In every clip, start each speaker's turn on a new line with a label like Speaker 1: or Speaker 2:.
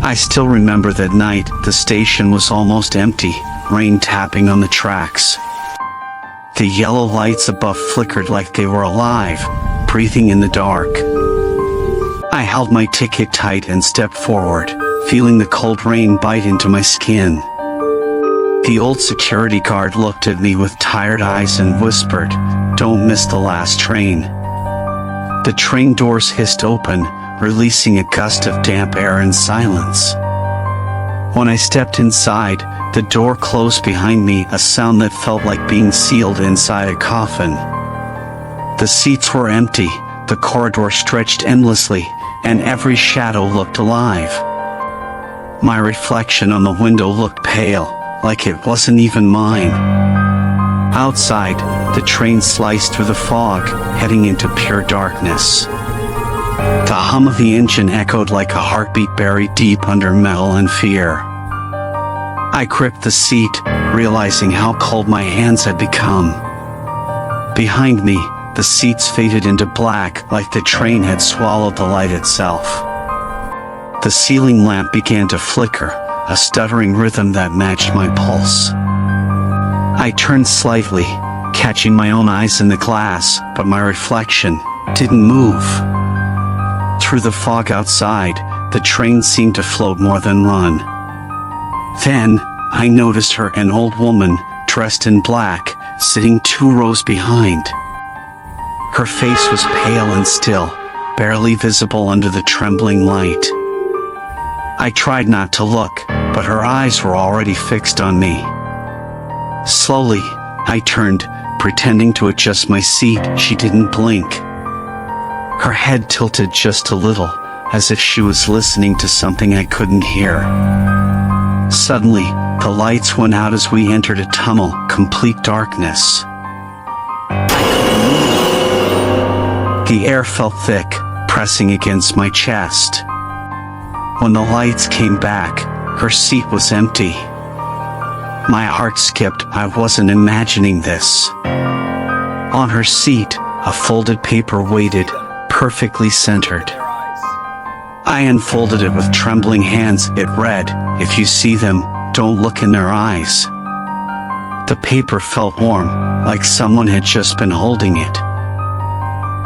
Speaker 1: I still remember that night. The station was almost empty, rain tapping on the tracks. The yellow lights above flickered like they were alive, breathing in the dark. I held my ticket tight and stepped forward, feeling the cold rain bite into my skin. The old security guard looked at me with tired eyes and whispered, "Don't miss the last train." The train doors hissed open, releasing a gust of damp air and silence. When I stepped inside, the door closed behind me, a sound that felt like being sealed inside a coffin. The seats were empty, the corridor stretched endlessly, and every shadow looked alive. My reflection on the window looked pale, like it wasn't even mine. Outside, the train sliced through the fog, heading into pure darkness. The hum of the engine echoed like a heartbeat buried deep under metal and fear. I gripped the seat, realizing how cold my hands had become. Behind me, the seats faded into black, like the train had swallowed the light itself. The ceiling lamp began to flicker, a stuttering rhythm that matched my pulse. I turned slightly, catching my own eyes in the glass, but my reflection didn't move. Through the fog outside, the train seemed to float more than run. Then, I noticed her, an old woman, dressed in black, sitting 2 rows behind. Her face was pale and still, barely visible under the trembling light. I tried not to look, but her eyes were already fixed on me. Slowly, I turned, pretending to adjust my seat. She didn't blink. Her head tilted just a little, as if she was listening to something I couldn't hear. Suddenly, the lights went out as we entered a tunnel, complete darkness. The air felt thick, pressing against my chest. When the lights came back, her seat was empty. My heart skipped. I wasn't imagining this. On her seat, a folded paper waited, perfectly centered. I unfolded it with trembling hands. It read, "If you see them, don't look in their eyes." The paper felt warm, like someone had just been holding it.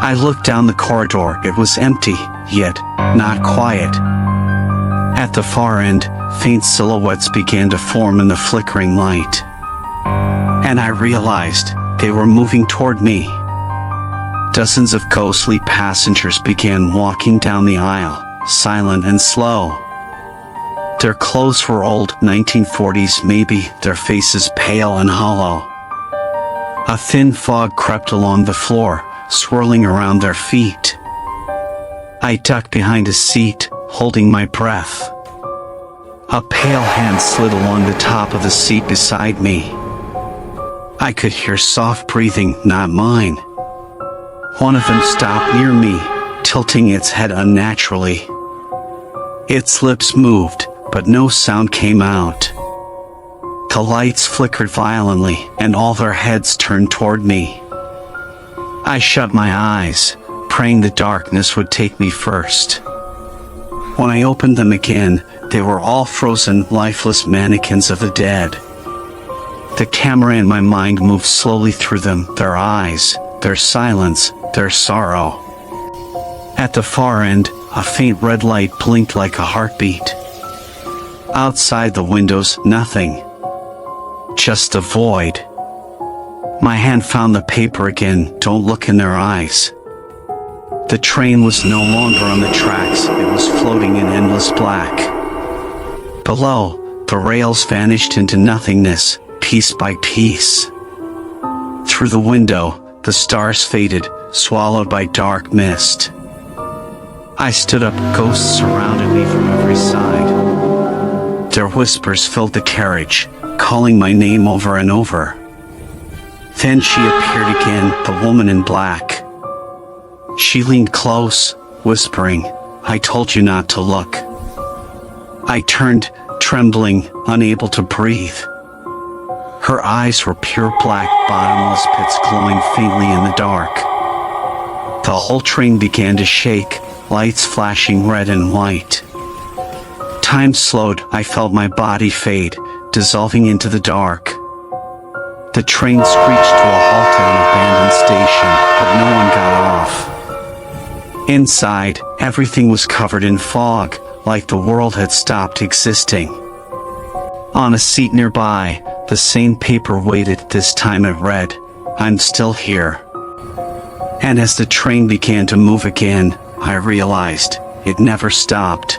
Speaker 1: I looked down the corridor. It was empty, yet not quiet. At the far end, faint silhouettes began to form in the flickering light. And I realized they were moving toward me. Dozens of ghostly passengers began walking down the aisle, silent and slow. Their clothes were old, 1940s maybe, their faces pale and hollow. A thin fog crept along the floor, swirling around their feet. I ducked behind a seat, holding my breath. A pale hand slid along the top of the seat beside me. I could hear soft breathing, not mine. One of them stopped near me, tilting its head unnaturally. Its lips moved, but no sound came out. The lights flickered violently, and all their heads turned toward me. I shut my eyes, praying the darkness would take me first. When I opened them again, they were all frozen, lifeless mannequins of the dead. The camera in my mind moved slowly through them, their eyes, their silence, their sorrow. At the far end, a faint red light blinked like a heartbeat. Outside the windows, nothing. Just a void. My hand found the paper again. Don't look in their eyes. The train was no longer on the tracks. It was floating in endless black. Below, the rails vanished into nothingness, piece by piece. Through the window, the stars faded, swallowed by dark mist. I stood up. Ghosts surrounded me from every side. Their whispers filled the carriage, calling my name over and over. Then she appeared again, the woman in black. She leaned close, whispering, "I told you not to look." I turned, trembling, unable to breathe. Her eyes were pure black, bottomless pits glowing faintly in the dark. The whole train began to shake, lights flashing red and white. time slowed, I felt my body fade, dissolving into the dark. The train screeched to a halt at an abandoned station, but no one got off. Inside, everything was covered in fog, like the world had stopped existing. On a seat nearby, the same paper waited. This time it read, "I'm still here." And as the train began to move again, I realized it never stopped.